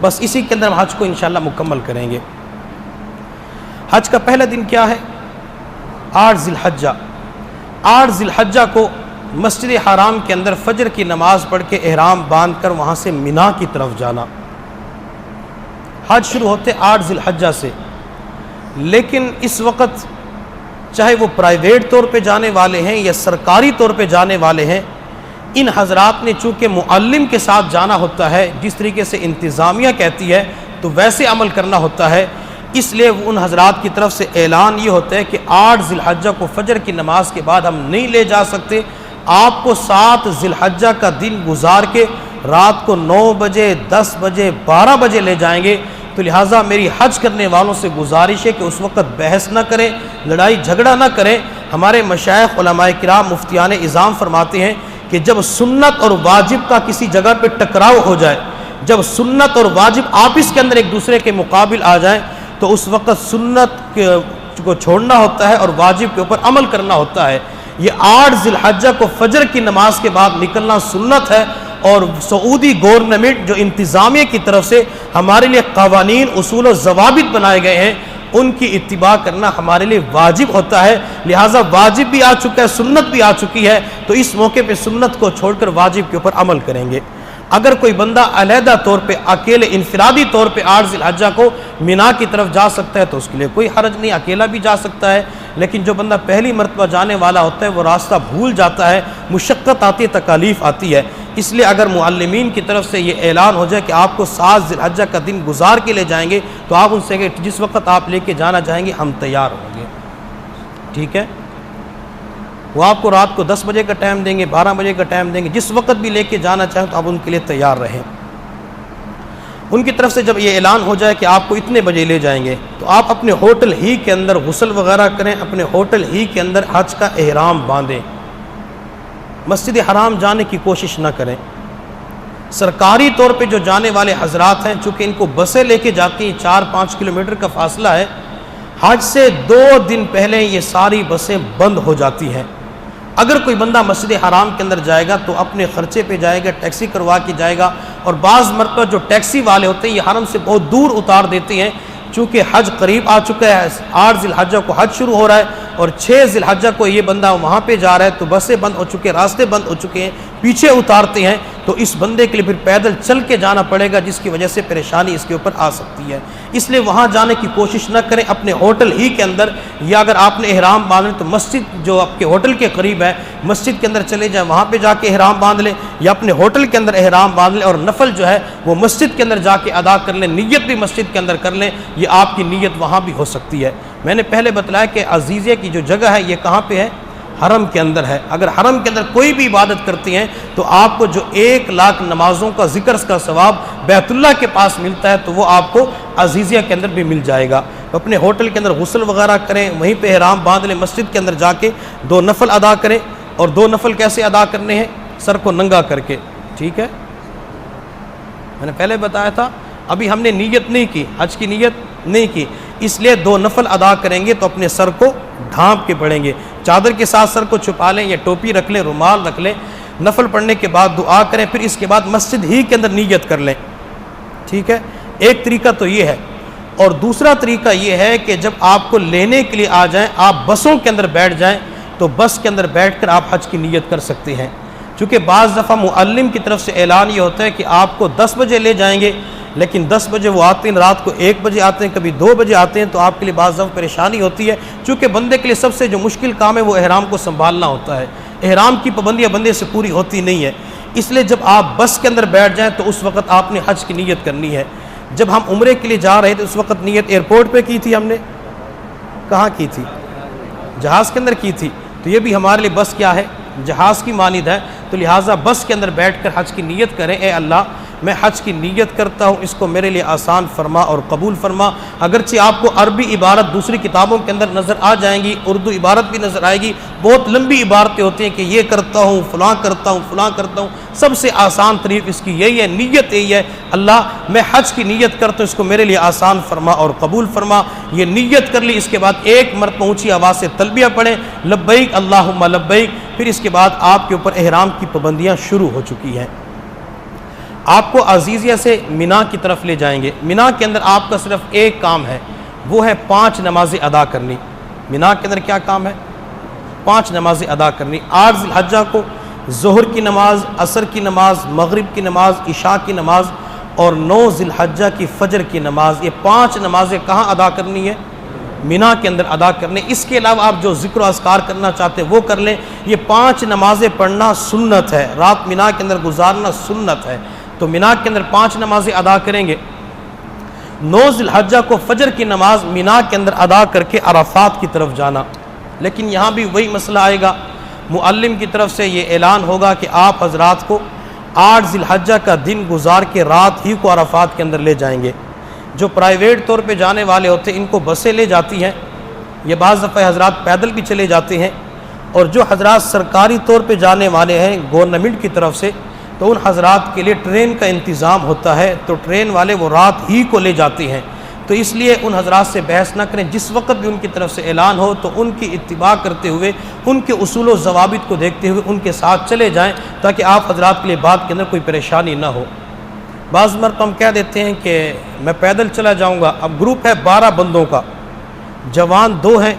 بس اسی کے اندر ہم حج کو انشاءاللہ مکمل کریں گے۔ حج کا پہلا دن کیا ہے؟ 8 ذی الحجہ۔ 8 ذی الحجہ کو مسجد حرام کے اندر فجر کی نماز پڑھ کے احرام باندھ کر وہاں سے مینا کی طرف جانا۔ حج شروع ہوتے 8 ذی الحجہ سے، لیکن اس وقت چاہے وہ پرائیویٹ طور پہ جانے والے ہیں یا سرکاری طور پہ جانے والے ہیں، ان حضرات نے چونکہ معلم کے ساتھ جانا ہوتا ہے، جس طریقے سے انتظامیہ کہتی ہے تو ویسے عمل کرنا ہوتا ہے، اس لیے ان حضرات کی طرف سے اعلان یہ ہوتا ہے کہ 8 ذی الحجہ کو فجر کی نماز کے بعد ہم نہیں لے جا سکتے، آپ کو 7 ذی الحجہ کا دن گزار کے رات کو 9 بجے 10 بجے 12 بجے لے جائیں گے۔ تو لہٰذا میری حج کرنے والوں سے گزارش ہے کہ اس وقت بحث نہ کریں، لڑائی جھگڑا نہ کریں۔ ہمارے مشائخ علماء کرام مفتیان اعظام فرماتے ہیں کہ جب سنت اور واجب کا کسی جگہ پہ ٹکراؤ ہو جائے، جب سنت اور واجب آپس کے اندر ایک دوسرے کے مقابل آ جائیں، تو اس وقت سنت کو چھوڑنا ہوتا ہے اور واجب کے اوپر عمل کرنا ہوتا ہے۔ یہ 8 ذی الحجہ کو فجر کی نماز کے بعد نکلنا سنت ہے، اور سعودی گورنمنٹ جو انتظامیہ کی طرف سے ہمارے لیے قوانین اصول و ضوابط بنائے گئے ہیں، ان کی اتباع کرنا ہمارے لیے واجب ہوتا ہے۔ لہٰذا واجب بھی آ چکا ہے، سنت بھی آ چکی ہے، تو اس موقع پہ سنت کو چھوڑ کر واجب کے اوپر عمل کریں گے۔ اگر کوئی بندہ علیحدہ طور پہ اکیلے انفرادی طور پہ 8 ذی الحجہ کو مینا کی طرف جا سکتا ہے تو اس کے لیے کوئی حرج نہیں، اکیلا بھی جا سکتا ہے۔ لیکن جو بندہ پہلی مرتبہ جانے والا ہوتا ہے وہ راستہ بھول جاتا ہے، مشقت آتی ہے، تکالیف آتی ہے، اس لیے اگر معلمین کی طرف سے یہ اعلان ہو جائے کہ آپ کو 7 ذی الحجہ کا دن گزار کے لے جائیں گے، تو آپ ان سے کہ جس وقت آپ لے کے جانا چاہیں گے ہم تیار ہوں گے، ٹھیک ہے؟ وہ آپ کو رات کو 10 بجے کا ٹائم دیں گے، 12 بجے کا ٹائم دیں گے، جس وقت بھی لے کے جانا چاہیں تو آپ ان کے لیے تیار رہیں۔ ان کی طرف سے جب یہ اعلان ہو جائے کہ آپ کو اتنے بجے لے جائیں گے، تو آپ اپنے ہوٹل ہی کے اندر غسل وغیرہ کریں، اپنے ہوٹل ہی کے اندر حج کا احرام باندھیں، مسجد حرام جانے کی کوشش نہ کریں۔ سرکاری طور پہ جو جانے والے حضرات ہیں، چونکہ ان کو بسیں لے کے جاتی ہیں، 4-5 کلومیٹر کا فاصلہ ہے، حج سے 2 دن پہلے یہ ساری بسیں بند ہو جاتی ہیں۔ اگر کوئی بندہ مسجد حرام کے اندر جائے گا تو اپنے خرچے پہ جائے گا، ٹیکسی کروا کے جائے گا، اور بعض مرتبہ جو ٹیکسی والے ہوتے ہیں یہ حرم سے بہت دور اتار دیتے ہیں، چونکہ حج قریب آ چکا ہے، 8 ذی الحجہ کو حج شروع ہو رہا ہے اور 6 ذی الحجہ کو یہ بندہ وہاں پہ جا رہا ہے، تو بسیں بند ہو چکے، راستے بند ہو چکے ہیں، پیچھے اتارتے ہیں، تو اس بندے کے لیے پھر پیدل چل کے جانا پڑے گا، جس کی وجہ سے پریشانی اس کے اوپر آ سکتی ہے۔ اس لیے وہاں جانے کی کوشش نہ کریں، اپنے ہوٹل ہی کے اندر، یا اگر آپ نے احرام باندھنا تو مسجد جو آپ کے ہوٹل کے قریب ہے مسجد کے اندر چلے جائیں، وہاں پہ جا کے احرام باندھ لیں، یا اپنے ہوٹل کے اندر احرام باندھ لیں، اور نفل جو ہے وہ مسجد کے اندر جا کے ادا کر لیں، نیت بھی مسجد کے اندر کر لیں، یہ آپ کی نیت وہاں بھی ہو سکتی ہے۔ میں نے پہلے بتلایا کہ عزیزیہ کی جو جگہ ہے یہ کہاں پہ ہے؟ حرم کے اندر ہے۔ اگر حرم کے اندر کوئی بھی عبادت کرتی ہیں تو آپ کو جو 1,00,000 نمازوں کا ذکر کا ثواب بیت اللہ کے پاس ملتا ہے تو وہ آپ کو عزیزیہ کے اندر بھی مل جائے گا۔ اپنے ہوٹل کے اندر غسل وغیرہ کریں، وہیں پہ احرام باندھ لیں، مسجد کے اندر جا کے 2 نفل ادا کریں، اور 2 نفل کیسے ادا کرنے ہیں؟ سر کو ننگا کر کے، ٹھیک ہے؟ میں نے پہلے بتایا تھا، ابھی ہم نے نیت نہیں کی، حج کی نیت نہیں کی، اس لیے 2 نفل ادا کریں گے تو اپنے سر کو ڈھانپ کے پڑھیں گے، چادر کے ساتھ سر کو چھپا لیں یا ٹوپی رکھ لیں، رومال رکھ لیں، نفل پڑھنے کے بعد دعا کریں، پھر اس کے بعد مسجد ہی کے اندر نیت کر لیں، ٹھیک ہے؟ ایک طریقہ تو یہ ہے، اور دوسرا طریقہ یہ ہے کہ جب آپ کو لینے کے لیے آ جائیں، آپ بسوں کے اندر بیٹھ جائیں تو بس کے اندر بیٹھ کر آپ حج کی نیت کر سکتے ہیں، چونکہ بعض دفعہ معلم کی طرف سے اعلان یہ ہوتا ہے کہ آپ کو 10 بجے لے جائیں گے، لیکن 10 بجے وہ آتے ہیں، رات کو 1 بجے آتے ہیں، کبھی 2 بجے آتے ہیں، تو آپ کے لیے بعض دفعہ پریشانی ہوتی ہے، چونکہ بندے کے لیے سب سے جو مشکل کام ہے وہ احرام کو سنبھالنا ہوتا ہے، احرام کی پابندیاں بندے سے پوری ہوتی نہیں ہے، اس لیے جب آپ بس کے اندر بیٹھ جائیں تو اس وقت آپ نے حج کی نیت کرنی ہے۔ جب ہم عمرے کے لیے جا رہے تھے اس وقت نیت ایئرپورٹ پہ کی تھی، ہم نے کہاں کی تھی؟ جہاز کے اندر کی تھی، تو یہ بھی ہمارے لیے بس کیا ہے؟ جہاز کی مانند ہے، تو لہٰذا بس کے اندر بیٹھ کر حج کی نیت کریں، اے اللہ میں حج کی نیت کرتا ہوں، اس کو میرے لیے آسان فرما اور قبول فرما۔ اگرچہ آپ کو عربی عبارت دوسری کتابوں کے اندر نظر آ جائیں گی، اردو عبارت بھی نظر آئے گی، بہت لمبی عبارتیں ہوتی ہیں کہ یہ کرتا ہوں، فلاں کرتا ہوں، فلاں کرتا ہوں، سب سے آسان طریق اس کی یہی ہے، نیت یہی ہے، اللہ میں حج کی نیت کرتا ہوں، اس کو میرے لیے آسان فرما اور قبول فرما۔ یہ نیت کر لی، اس کے بعد ایک مرتبہ اونچی آواز سے تلبیہ پڑھیں، لبیک اللہم لبیک، پھر اس کے بعد آپ کے اوپر احرام کی پابندیاں شروع ہو چکی ہیں۔ آپ کو عزیزیہ سے مینا کی طرف لے جائیں گے۔ مینا کے اندر آپ کا صرف ایک کام ہے، وہ ہے 5 نمازیں ادا کرنی۔ مینا کے اندر کیا کام ہے؟ 5 نمازیں ادا کرنی۔ 8 ذی الحجہ کو ظہر کی نماز، عصر کی نماز، مغرب کی نماز، عشاء کی نماز اور 9 ذی الحجہ کی فجر کی نماز، یہ 5 نمازیں کہاں ادا کرنی ہے؟ مینا کے اندر ادا کرنے۔ اس کے علاوہ آپ جو ذکر و اذکار کرنا چاہتے ہیں وہ کر لیں۔ یہ 5 نمازیں پڑھنا سنت ہے، رات مینا کے اندر گزارنا سنت ہے، تو مینا کے اندر 5 نمازیں ادا کریں گے۔ 9 ذی الحجہ کو فجر کی نماز مینا کے اندر ادا کر کے عرفات کی طرف جانا۔ لیکن یہاں بھی وہی مسئلہ آئے گا، معلم کی طرف سے یہ اعلان ہوگا کہ آپ حضرات کو 8 ذی الحجہ کا دن گزار کے رات ہی کو عرفات کے اندر لے جائیں گے۔ جو پرائیویٹ طور پہ جانے والے ہوتے ہیں ان کو بسیں لے جاتی ہیں، یہ بعض دفعہ حضرات پیدل بھی چلے جاتے ہیں، اور جو حضرات سرکاری طور پہ جانے والے ہیں گورنمنٹ کی طرف سے، تو ان حضرات کے لیے ٹرین کا انتظام ہوتا ہے، تو ٹرین والے وہ رات ہی کو لے جاتے ہیں۔ تو اس لیے ان حضرات سے بحث نہ کریں، جس وقت بھی ان کی طرف سے اعلان ہو تو ان کی اتباع کرتے ہوئے، ان کے اصول و ضوابط کو دیکھتے ہوئے ان کے ساتھ چلے جائیں، تاکہ آپ حضرات کے لیے بات کے اندر کوئی پریشانی نہ ہو۔ بعض مرتبہ ہم کہہ دیتے ہیں کہ میں پیدل چلا جاؤں گا، اب گروپ ہے 12 بندوں کا، جوان 2 ہیں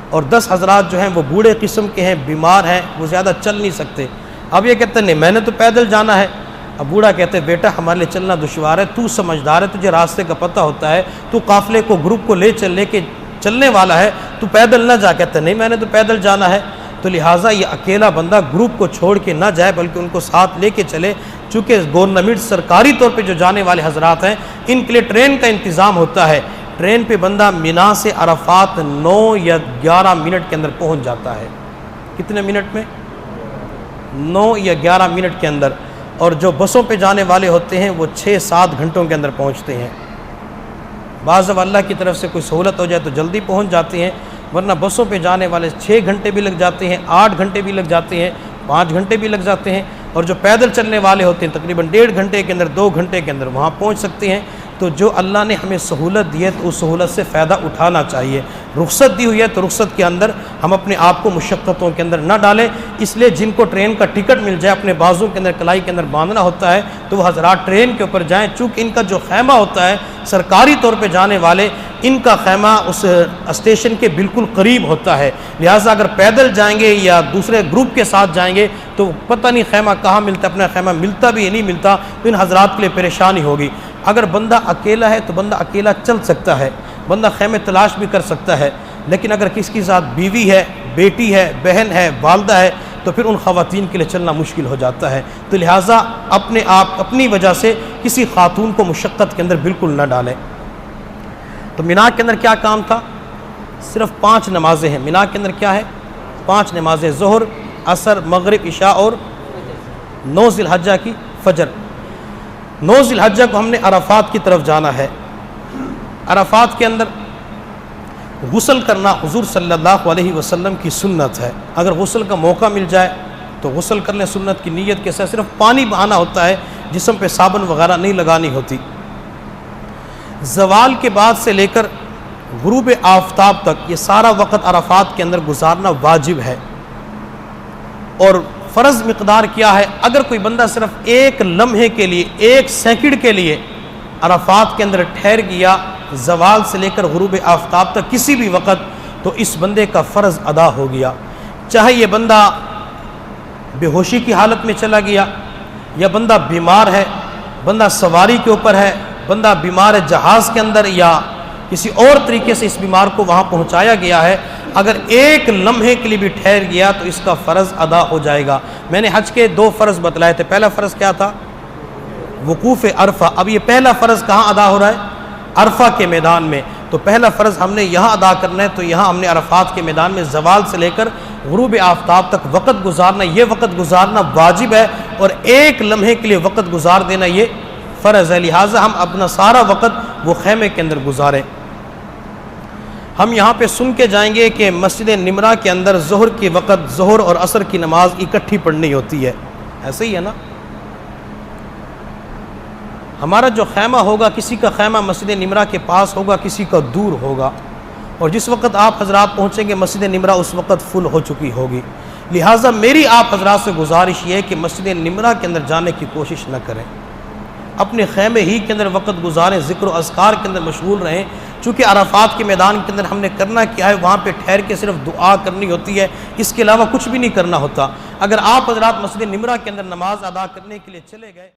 اور 10 حضرات جو ہیں وہ بوڑھے قسم کے ہیں، بیمار ہیں، وہ زیادہ چل نہیں سکتے۔ اب یہ کہتے ہیں نہیں میں نے تو پیدل جانا ہے۔ اب بوڑھا کہتے ہیں بیٹا ہمارے لیے چلنا دشوار ہے، تو سمجھدار ہے، تجھے راستے کا پتہ ہوتا ہے، تو قافلے کو گروپ کو لے کے چلنے والا ہے، تو پیدل نہ جا۔ کہتے ہیں نہیں میں نے تو پیدل جانا ہے، تو لہٰذا یہ اکیلا بندہ گروپ کو چھوڑ کے نہ جائے بلکہ ان کو ساتھ لے کے چلے، چونکہ گورنمنٹ سرکاری طور پہ جو جانے والے حضرات ہیں ان کے لیے ٹرین کا انتظام ہوتا ہے۔ ٹرین پہ بندہ مینا سے عرفات 9 یا 11 منٹ کے اندر پہنچ جاتا ہے۔ کتنے منٹ میں؟ 9 یا 11 منٹ کے اندر۔ اور جو بسوں پہ جانے والے ہوتے ہیں وہ 6-7 گھنٹوں کے اندر پہنچتے ہیں۔ بعض اللہ کی طرف سے کوئی سہولت ہو جائے تو جلدی پہنچ جاتے ہیں، ورنہ بسوں پہ جانے والے 6 گھنٹے بھی لگ جاتے ہیں، 8 گھنٹے بھی لگ جاتے ہیں، 5 گھنٹے بھی لگ جاتے ہیں، اور جو پیدل چلنے والے ہوتے ہیں تقریباً 1.5 گھنٹے کے اندر 2 گھنٹے کے اندر وہاں پہنچ سکتے ہیں۔ تو جو اللہ نے ہمیں سہولت دی ہے تو اس سہولت سے فائدہ اٹھانا چاہیے۔ رخصت دی ہوئی ہے تو رخصت کے اندر ہم اپنے آپ کو مشقتوں کے اندر نہ ڈالیں۔ اس لیے جن کو ٹرین کا ٹکٹ مل جائے، اپنے بازو کے اندر کلائی کے اندر باندھنا ہوتا ہے، تو وہ حضرات ٹرین کے اوپر جائیں، چونکہ ان کا جو خیمہ ہوتا ہے سرکاری طور پہ جانے والے، ان کا خیمہ اس اسٹیشن کے بالکل قریب ہوتا ہے، لہٰذا اگر پیدل جائیں گے یا دوسرے گروپ کے ساتھ جائیں گے تو پتہ نہیں خیمہ کہاں ملتا ہے، اپنا خیمہ ملتا بھی یا نہیں ملتا، تو ان حضرات کے لیے پریشانی ہوگی۔ اگر بندہ اکیلا ہے تو بندہ اکیلا چل سکتا ہے، بندہ خیمے تلاش بھی کر سکتا ہے، لیکن اگر کسی کے ساتھ بیوی ہے، بیٹی ہے، بہن ہے، والدہ ہے، تو پھر ان خواتین کے لیے چلنا مشکل ہو جاتا ہے۔ تو لہٰذا اپنے آپ اپنی وجہ سے کسی خاتون کو مشقت کے اندر بالکل نہ ڈالیں۔ تو مینا کے اندر کیا کام تھا؟ صرف 5 نمازیں ہیں۔ مینا کے اندر کیا ہے؟ 5 نمازیں، ظہر، عصر، مغرب، عشاء اور 9 ذی الحجہ کی فجر۔ 9 ذی الحجہ کو ہم نے عرفات کی طرف جانا ہے۔ عرفات کے اندر غسل کرنا حضور صلی اللہ علیہ وسلم کی سنت ہے۔ اگر غسل کا موقع مل جائے تو غسل کر لیں سنت کی نیت کے ساتھ، صرف پانی بہانا ہوتا ہے، جسم پہ صابن وغیرہ نہیں لگانی ہوتی۔ زوال کے بعد سے لے کر غروب آفتاب تک یہ سارا وقت عرفات کے اندر گزارنا واجب ہے۔ اور فرض مقدار کیا ہے؟ اگر کوئی بندہ صرف 1 لمحے کے لیے، 1 سیکنڈ کے لیے عرفات کے اندر ٹھہر گیا زوال سے لے کر غروب آفتاب تک کسی بھی وقت، تو اس بندے کا فرض ادا ہو گیا۔ چاہے یہ بندہ بے ہوشی کی حالت میں چلا گیا، یا بندہ بیمار ہے، بندہ سواری کے اوپر ہے، بندہ بیمار ہے جہاز کے اندر، یا کسی اور طریقے سے اس بیمار کو وہاں پہنچایا گیا ہے، اگر 1 لمحے کے لیے بھی ٹھہر گیا تو اس کا فرض ادا ہو جائے گا۔ میں نے حج کے 2 فرض بتلائے تھے۔ پہلا فرض کیا تھا؟ وقوف عرفہ۔ اب یہ پہلا فرض کہاں ادا ہو رہا ہے؟ عرفہ کے میدان میں۔ تو پہلا فرض ہم نے یہاں ادا کرنا ہے، تو یہاں ہم نے عرفات کے میدان میں زوال سے لے کر غروب آفتاب تک وقت گزارنا، یہ وقت گزارنا واجب ہے، اور 1 لمحے کے لیے وقت گزار دینا یہ فرض ہے، لہٰذا ہم اپنا سارا وقت وہ خیمے کے اندر گزاریں۔ ہم یہاں پہ سن کے جائیں گے کہ مسجد نمرہ کے اندر ظہر کے وقت ظہر اور عصر کی نماز اکٹھی پڑھنی ہوتی ہے، ایسے ہی ہے نا؟ ہمارا جو خیمہ ہوگا، کسی کا خیمہ مسجد نمرہ کے پاس ہوگا، کسی کا دور ہوگا، اور جس وقت آپ حضرات پہنچیں گے مسجد نمرہ اس وقت فل ہو چکی ہوگی، لہٰذا میری آپ حضرات سے گزارش یہ ہے کہ مسجد نمرہ کے اندر جانے کی کوشش نہ کریں۔ اپنے خیمے ہی کے اندر وقت گزاریں، ذکر و اذکار کے اندر مشغول رہیں۔ چونکہ عرفات کے میدان کے اندر ہم نے کرنا کیا ہے، وہاں پہ ٹھہر کے صرف دعا کرنی ہوتی ہے، اس کے علاوہ کچھ بھی نہیں کرنا ہوتا۔ اگر آپ حضرات مسجد نمرہ کے اندر نماز ادا کرنے کے لیے چلے گئے